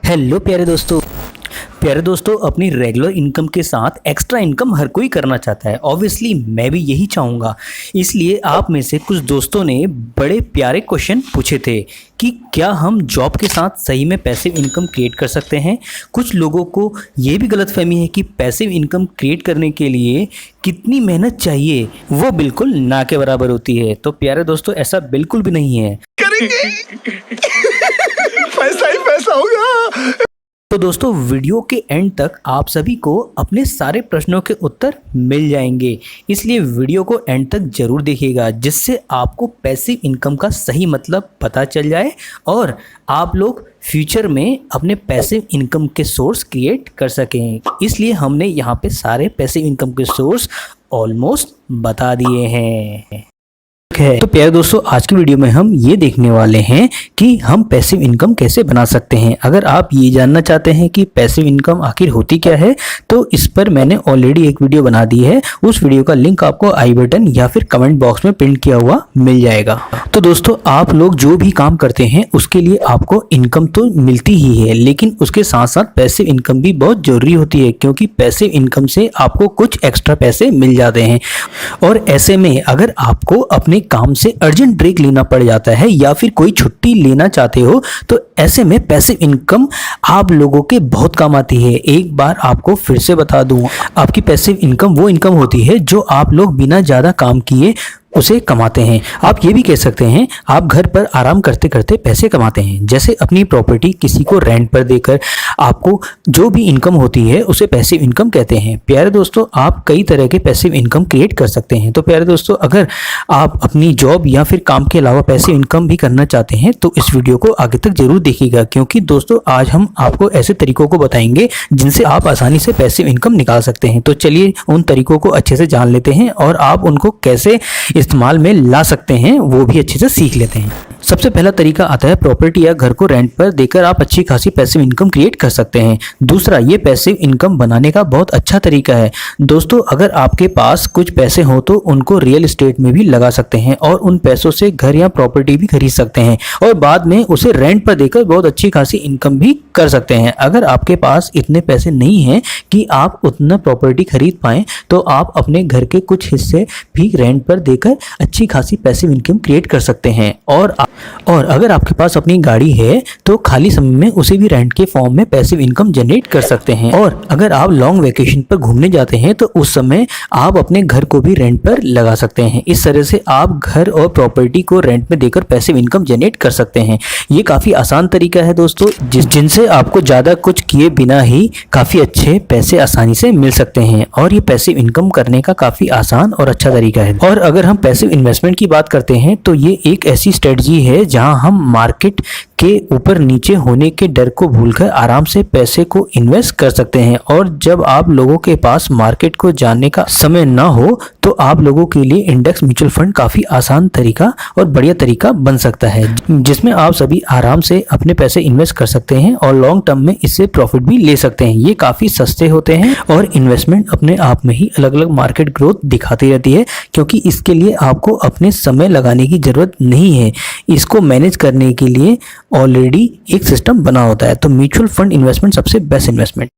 Hello प्यारे दोस्तों अपनी रेगुलर इनकम के साथ एक्स्ट्रा इनकम हर कोई करना चाहता है। ऑब्वियसली मैं भी यही चाहूँगा। इसलिए आप में से कुछ दोस्तों ने बड़े प्यारे क्वेश्चन पूछे थे कि क्या हम जॉब के साथ सही में पैसिव इनकम क्रिएट कर सकते हैं। कुछ लोगों को ये भी गलतफहमी है कि पैसिव इनकम क्रिएट करने के लिए कितनी मेहनत चाहिए, वो बिल्कुल ना के बराबर होती है। तो प्यारे दोस्तों ऐसा बिल्कुल भी नहीं है। पैसा ही पैसा होगा। तो दोस्तों वीडियो के एंड तक आप सभी को अपने सारे प्रश्नों के उत्तर मिल जाएंगे, इसलिए वीडियो को एंड तक जरूर देखिएगा, जिससे आपको पैसिव इनकम का सही मतलब पता चल जाए और आप लोग फ्यूचर में अपने पैसिव इनकम के सोर्स क्रिएट कर सकें। इसलिए हमने यहाँ पे सारे पैसिव इनकम के सोर्स ऑलमोस्ट बता दिए हैं। तो प्यारे दोस्तों आज की वीडियो में हम ये देखने वाले हैं कि हम पैसिव इनकम कैसे बना सकते हैं। अगर आप ये जानना चाहते हैं कि पैसिव इनकम आखिर होती क्या है, तो इस पर मैंने ऑलरेडी एक वीडियो बना दी है। उस वीडियो का लिंक आपको आई बटन या फिर कमेंट बॉक्स में पिन किया हुआ मिल जाएगा। तो दोस्तों आप लोग जो भी काम करते हैं उसके लिए आपको इनकम तो मिलती ही है, लेकिन उसके साथ साथ पैसिव इनकम भी बहुत जरूरी होती है, क्योंकि पैसिव इनकम से आपको कुछ एक्स्ट्रा पैसे मिल जाते हैं। और ऐसे में अगर आपको अपने काम से अर्जेंट ब्रेक लेना पड़ जाता है या फिर कोई छुट्टी लेना चाहते हो, तो ऐसे में पैसिव इनकम आप लोगों के बहुत काम आती है। एक बार आपको फिर से बता दूं, आपकी पैसिव इनकम वो इनकम होती है जो आप लोग बिना ज़्यादा काम किए उसे कमाते हैं। आप ये भी कह सकते हैं आप घर पर आराम करते करते पैसे कमाते हैं। जैसे अपनी प्रॉपर्टी किसी को रेंट पर देकर आपको जो भी इनकम होती है उसे पैसिव इनकम कहते हैं। प्यारे दोस्तों आप कई तरह के पैसिव इनकम क्रिएट कर सकते हैं। तो प्यारे दोस्तों अगर आप अपनी जॉब या फिर काम के अलावा पैसिव इनकम भी करना चाहते हैं तो इस वीडियो को आगे तक जरूर देखिएगा, क्योंकि दोस्तों आज हम आपको ऐसे तरीकों को बताएंगे जिनसे आप आसानी से पैसिव इनकम निकाल सकते हैं। तो चलिए उन तरीकों को अच्छे से जान लेते हैं और आप उनको कैसे इस्तेमाल में ला सकते हैं वो भी अच्छे से सीख लेते हैं। सबसे पहला तरीका आता है प्रॉपर्टी या घर को रेंट पर देकर आप अच्छी खासी पैसिव इनकम क्रिएट कर सकते हैं। दूसरा, ये पैसिव इनकम बनाने का बहुत अच्छा तरीका है। दोस्तों अगर आपके पास कुछ पैसे हो तो उनको रियल एस्टेट में भी लगा सकते हैं और उन पैसों से घर या प्रॉपर्टी भी खरीद सकते हैं और बाद में उसे रेंट पर देकर बहुत अच्छी खासी इनकम भी कर सकते हैं। अगर आपके पास इतने पैसे नहीं हैं कि आप उतना प्रॉपर्टी खरीद पाएं, तो आप अपने घर के कुछ हिस्से भी रेंट पर देकर अच्छी खासी पैसिव इनकम क्रिएट कर सकते हैं। और अगर आपके पास अपनी गाड़ी है तो खाली समय में उसे भी रेंट के फॉर्म में पैसिव इनकम जनरेट कर सकते हैं। और अगर आप लॉन्ग वेकेशन पर घूमने जाते हैं तो उस समय आप अपने घर को भी रेंट पर लगा सकते हैं। इस तरह से आप घर और प्रॉपर्टी को रेंट में देकर पैसिव इनकम जनरेट कर सकते हैं। ये काफ़ी आसान तरीका है दोस्तों, जिनसे आपको ज़्यादा कुछ किए बिना ही काफ़ी अच्छे पैसे आसानी से मिल सकते हैं। और ये पैसिव इनकम करने का काफ़ी आसान और अच्छा तरीका है। और अगर हम पैसिव इन्वेस्टमेंट की बात करते हैं तो ये एक ऐसी स्ट्रेटजी है जहां हम मार्केट के ऊपर नीचे होने के डर को भूलकर आराम से पैसे को इन्वेस्ट कर सकते हैं। और जब आप लोगों के पास मार्केट को जानने का समय ना हो तो आप लोगों के लिए इंडेक्स म्यूचुअल फंड काफ़ी आसान तरीका और बढ़िया तरीका बन सकता है, जिसमें आप सभी आराम से अपने पैसे इन्वेस्ट कर सकते हैं और लॉन्ग टर्म में इससे प्रॉफिट भी ले सकते हैं। ये काफ़ी सस्ते होते हैं और इन्वेस्टमेंट अपने आप में ही अलग अलग मार्केट ग्रोथ दिखाती रहती है, क्योंकि इसके लिए आपको अपने समय लगाने की ज़रूरत नहीं है। इसको मैनेज करने के लिए ऑलरेडी एक सिस्टम बना होता है। तो म्यूचुअल फंड इन्वेस्टमेंट सबसे बेस्ट इन्वेस्टमेंट।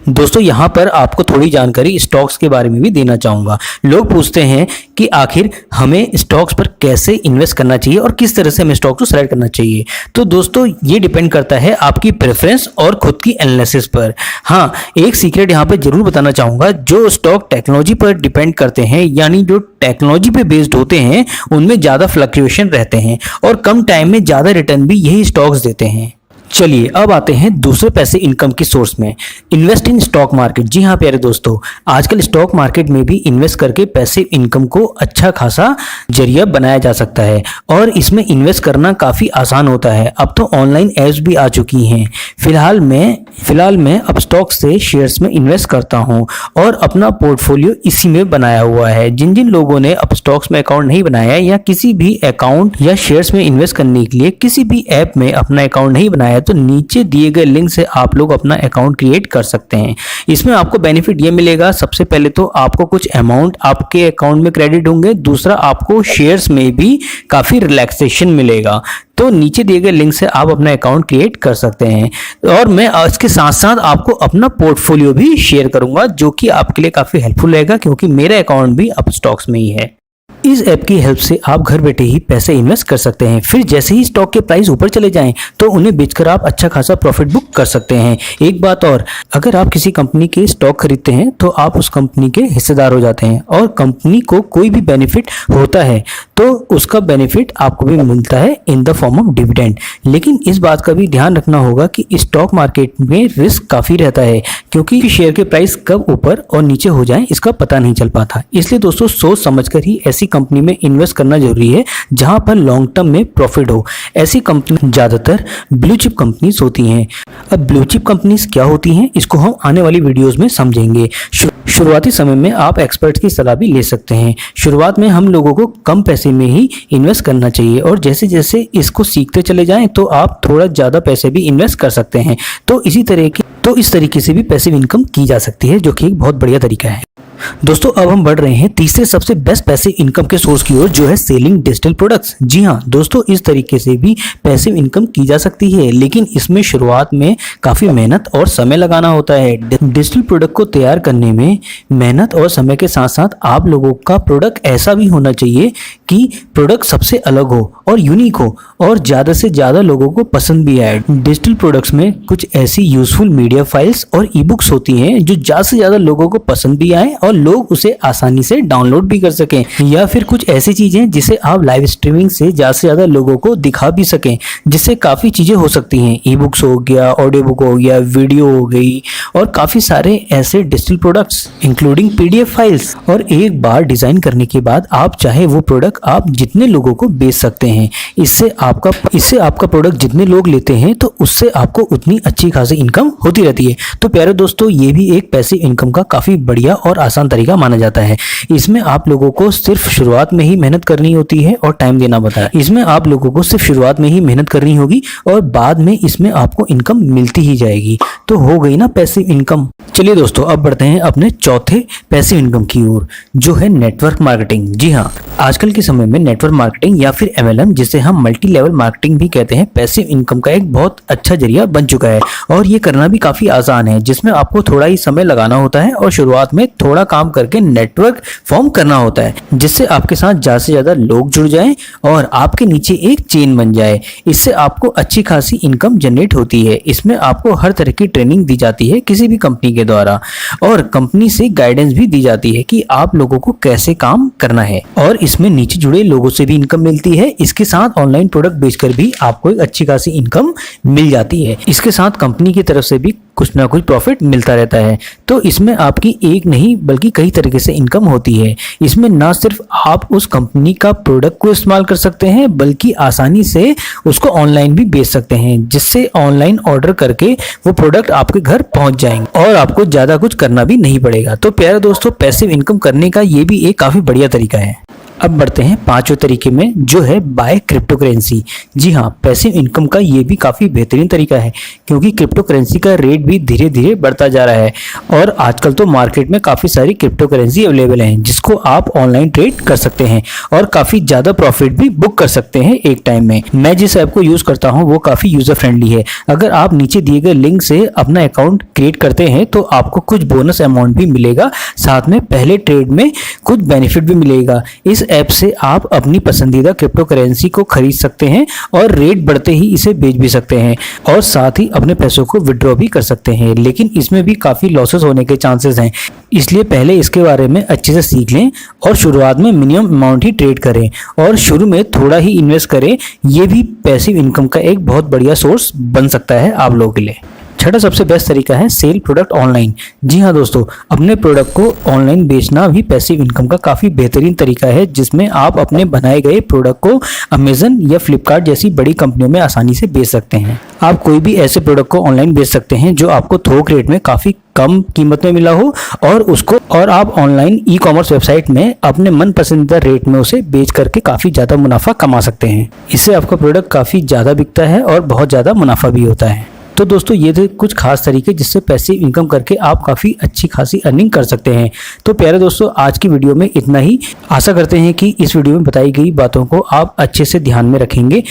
दोस्तों यहाँ पर आपको थोड़ी जानकारी स्टॉक्स के बारे में भी देना चाहूँगा। लोग पूछते हैं कि आखिर हमें स्टॉक्स पर कैसे इन्वेस्ट करना चाहिए और किस तरह से हमें स्टॉक को सेलेक्ट करना चाहिए। तो दोस्तों ये डिपेंड करता है आपकी प्रेफरेंस और खुद की एनालिसिस पर। हाँ, एक सीक्रेट यहाँ पे जरूर बताना चाहूँगा, जो स्टॉक टेक्नोलॉजी पर डिपेंड करते हैं, यानी जो टेक्नोलॉजी पे बेस्ड होते हैं, उनमें ज़्यादा फ्लक्चुएशन रहते हैं और कम टाइम में ज़्यादा रिटर्न भी यही स्टॉक्स देते हैं। चलिए अब आते हैं दूसरे पैसे इनकम की सोर्स में, इन्वेस्ट इन स्टॉक मार्केट। जी हाँ प्यारे दोस्तों, आजकल स्टॉक मार्केट में भी इन्वेस्ट करके पैसिव इनकम को अच्छा खासा जरिया बनाया जा सकता है और इसमें इन्वेस्ट करना काफ़ी आसान होता है। अब तो ऑनलाइन ऐप्स भी आ चुकी हैं। फिलहाल मैं अब स्टॉक से शेयर्स में इन्वेस्ट करता हूँ और अपना पोर्टफोलियो इसी में बनाया हुआ है। जिन जिन लोगों ने अब स्टॉक्स में अकाउंट नहीं बनाया या किसी भी अकाउंट या शेयर्स में इन्वेस्ट करने के लिए किसी भी ऐप में अपना अकाउंट नहीं बनाया, तो नीचे दिए गए लिंक से आप लोग अपना अकाउंट क्रिएट कर सकते हैं। इसमें आपको बेनिफिट ये मिलेगा, सबसे पहले तो आपको कुछ अमाउंट आपके अकाउंट में क्रेडिट होंगे। दूसरा, आपको शेयर्स में भी काफ़ी रिलैक्सेशन मिलेगा। तो नीचे दिए गए लिंक से आप अपना अकाउंट क्रिएट कर सकते हैं। और मैं इसके साथ साथ आपको अपना पोर्टफोलियो भी शेयर करूंगा, जो कि आपके लिए काफ़ी हेल्पफुल रहेगा, क्योंकि मेरा अकाउंट भी अप स्टॉक्स में ही है। इस ऐप की हेल्प से आप घर बैठे ही पैसे इन्वेस्ट कर सकते हैं। फिर जैसे ही स्टॉक के प्राइस ऊपर चले जाएं तो उन्हें बेचकर आप अच्छा खासा प्रॉफिट बुक कर सकते हैं। एक बात और, अगर आप किसी कंपनी के स्टॉक खरीदते हैं तो आप उस कंपनी के हिस्सेदार हो जाते हैं, और कंपनी को कोई भी बेनिफिट होता है तो उसका बेनिफिट आपको भी मिलता है in the form of dividend. लेकिन इस बात का भी ध्यान रखना होगा कि स्टॉक मार्केट में रिस्क काफ़ी रहता है, क्योंकि शेयर के प्राइस कब ऊपर और नीचे हो जाएं इसका पता नहीं चल पाता। इसलिए दोस्तों सोच समझकर ही ऐसी कंपनी में इन्वेस्ट करना जरूरी है जहां पर लॉन्ग टर्म में प्रॉफिट हो। ऐसी कंपनी ज्यादातर ब्लू चिप कंपनीज होती हैं। अब ब्लू चिप कंपनीज क्या होती हैं, इसको हम आने वाली वीडियोस में समझेंगे। शुरुआती समय में आप एक्सपर्ट्स की सलाह भी ले सकते हैं। शुरुआत में हम लोगों को कम पैसे में ही इन्वेस्ट करना चाहिए, और जैसे जैसे इसको सीखते चले जाएं तो आप थोड़ा ज़्यादा पैसे भी इन्वेस्ट कर सकते हैं। तो इस तरीके से भी पैसिव इनकम की जा सकती है, जो कि एक बहुत बढ़िया तरीका है। दोस्तों अब हम बढ़ रहे हैं तीसरे सबसे बेस्ट पैसिव इनकम के सोर्स की ओर, जो है सेलिंग डिजिटल प्रोडक्ट्स। जी हाँ दोस्तों, इस तरीके से भी पैसिव इनकम की जा सकती है, लेकिन इसमें शुरुआत में काफ़ी मेहनत और समय लगाना होता है। डिजिटल प्रोडक्ट को तैयार करने में मेहनत और समय के साथ साथ आप लोगों का प्रोडक्ट ऐसा भी होना चाहिए कि प्रोडक्ट सबसे अलग हो और यूनिक हो और ज़्यादा से ज़्यादा लोगों को पसंद भी आए। डिजिटल प्रोडक्ट्स में कुछ ऐसी यूजफुल मीडिया फाइल्स और ई बुक्स होती हैं जो ज़्यादा से ज़्यादा लोगों को पसंद भी आए और लोग उसे आसानी से डाउनलोड भी कर सकें, या फिर कुछ ऐसी चीजें जिसे आप लाइव स्ट्रीमिंग से ज्यादा से ज्यादा लोगों को दिखा भी सकें, जिससे काफी चीजें हो सकती हैं। ई बुक्स हो गया, ऑडियो बुक हो गया, वीडियो हो गई, और काफी सारे ऐसे digital products including PDF files. और एक बार डिजाइन करने के बाद आप चाहे वो प्रोडक्ट आप जितने लोगों को बेच सकते हैं। इससे आपका प्रोडक्ट जितने लोग लेते हैं तो उससे आपको उतनी अच्छी खासी इनकम होती रहती है। तो प्यारे दोस्तों, ये भी एक पैसिव इनकम का काफी बढ़िया और आसान तरीका माना जाता है। इसमें आप लोगों को सिर्फ शुरुआत में ही मेहनत करनी होती है और टाइम देना पड़ता है। इसमें आप लोगों को सिर्फ शुरुआत में ही मेहनत करनी होगी और बाद में इसमें आपको इनकम मिलती ही जाएगी। तो हो गई ना पैसिव इनकम। चलिए दोस्तों, अब बढ़ते हैं अपने चौथे पैसिव इनकम की ओर, जो है नेटवर्क मार्केटिंग। जी हाँ, आजकल के समय में नेटवर्क मार्केटिंग या फिर MLM, जिसे हम मल्टी लेवल मार्केटिंग भी कहते हैं, पैसिव इनकम का एक बहुत अच्छा जरिया बन चुका है। और ये करना भी काफी आसान है, जिसमें आपको थोड़ा ही समय लगाना होता है और शुरुआत में थोड़ा काम करके नेटवर्क फॉर्म करना होता है, जिससे आपके साथ ज्यादा से ज्यादा लोग जुड़ जाएं और आपके नीचे एक चेन बन जाए। इससे आपको अच्छी खासी इनकम जनरेट होती है। इसमें आपको हर तरह की ट्रेनिंग दी जाती है किसी भी कंपनी के द्वारा, और कंपनी से गाइडेंस भी दी जाती है कि आप लोगों को कैसे काम करना है, और इसमें नीचे जुड़े लोगों से भी इनकम मिलती है। इसके साथ ऑनलाइन प्रोडक्ट बेचकर भी आपको एक अच्छी खासी इनकम मिल जाती है। इसके साथ कंपनी की तरफ से भी कुछ ना कुछ प्रॉफिट मिलता रहता है। तो इसमें आपकी एक नहीं बल्कि कई तरीके से इनकम होती है। इसमें ना सिर्फ आप उस कंपनी का प्रोडक्ट को इस्तेमाल कर सकते हैं, बल्कि आसानी से उसको ऑनलाइन भी बेच सकते हैं, जिससे ऑनलाइन ऑर्डर करके वो प्रोडक्ट आपके घर पहुंच जाएंगे और आपको ज्यादा कुछ करना भी नहीं पड़ेगा। तो प्यारे दोस्तों, पैसिव इनकम करने का ये भी एक काफी बढ़िया तरीका है। अब बढ़ते हैं पांचवें तरीके में, जो है बाय क्रिप्टो करेंसी। जी हाँ, पैसिव इनकम का ये भी काफ़ी बेहतरीन तरीका है, क्योंकि क्रिप्टो करेंसी का रेट भी धीरे धीरे बढ़ता जा रहा है और आजकल तो मार्केट में काफ़ी सारी क्रिप्टो करेंसी अवेलेबल हैं, जिसको आप ऑनलाइन ट्रेड कर सकते हैं और काफ़ी ज़्यादा प्रॉफिट भी बुक कर सकते हैं एक टाइम में। मैं जिस ऐप को यूज़ करता हूँ वो काफ़ी यूज़र फ्रेंडली है। अगर आप नीचे दिए गए लिंक से अपना अकाउंट क्रिएट करते हैं तो आपको कुछ बोनस अमाउंट भी मिलेगा, साथ में पहले ट्रेड में कुछ बेनिफिट भी मिलेगा। इस ऐप से आप अपनी पसंदीदा क्रिप्टो करेंसी को खरीद सकते हैं और रेट बढ़ते ही इसे बेच भी सकते हैं, और साथ ही अपने पैसों को विड्रॉ भी कर सकते हैं। लेकिन इसमें भी काफ़ी लॉसेस होने के चांसेस हैं, इसलिए पहले इसके बारे में अच्छे से सीख लें और शुरुआत में मिनिमम अमाउंट ही ट्रेड करें और शुरू में थोड़ा ही इन्वेस्ट करें। ये भी पैसिव इनकम का एक बहुत बढ़िया सोर्स बन सकता है आप लोगों के लिए। छठा सबसे बेस्ट तरीका है सेल प्रोडक्ट ऑनलाइन। जी हाँ दोस्तों, अपने प्रोडक्ट को ऑनलाइन बेचना भी पैसिव इनकम का काफ़ी बेहतरीन तरीका है, जिसमें आप अपने बनाए गए प्रोडक्ट को अमेजन या फ्लिपकार्ट जैसी बड़ी कंपनियों में आसानी से बेच सकते हैं। आप कोई भी ऐसे प्रोडक्ट को ऑनलाइन बेच सकते हैं जो आपको थोक रेट में काफ़ी कम कीमत में मिला हो, और आप ऑनलाइन ई कॉमर्स वेबसाइट में अपने मन पसंदीदा रेट में उसे बेच करके काफ़ी ज़्यादा मुनाफा कमा सकते हैं। इससे आपका प्रोडक्ट काफ़ी ज़्यादा बिकता है और बहुत ज़्यादा मुनाफा भी होता है। तो दोस्तों, ये थे कुछ खास तरीके जिससे पैसिव इनकम करके आप काफ़ी अच्छी खासी अर्निंग कर सकते हैं। तो प्यारे दोस्तों, आज की वीडियो में इतना ही। आशा करते हैं कि इस वीडियो में बताई गई बातों को आप अच्छे से ध्यान में रखेंगे।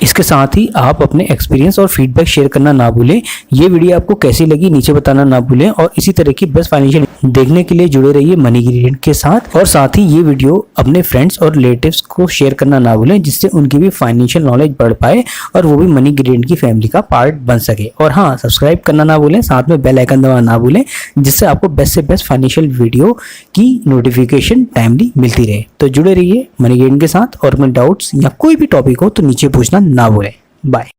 इसके साथ ही आप अपने एक्सपीरियंस और फीडबैक शेयर करना ना भूलें। ये वीडियो आपको कैसी लगी नीचे बताना ना भूलें और इसी तरह की बेस्ट फाइनेंशियल देखने के लिए जुड़े रहिए मनी ग्रेडियंट के साथ। और साथ ही ये वीडियो अपने फ्रेंड्स और रिलेटिव्स को शेयर करना ना भूलें, जिससे उनकी भी फाइनेंशियल नॉलेज बढ़ पाए और वो भी मनी ग्रेडियंट की फैमिली का पार्ट बन सके। और हाँ, सब्सक्राइब करना ना भूलें, साथ में बेल आइकन दबाना ना भूलें, जिससे आपको बेस्ट से बेस्ट फाइनेंशियल वीडियो की नोटिफिकेशन टाइमली मिलती रहे। तो जुड़े रहिए मनी ग्रेडियंट के साथ और अपने डाउट्स या कोई भी टॉपिक हो तो नीचे पूछना ना भूलें। बाय।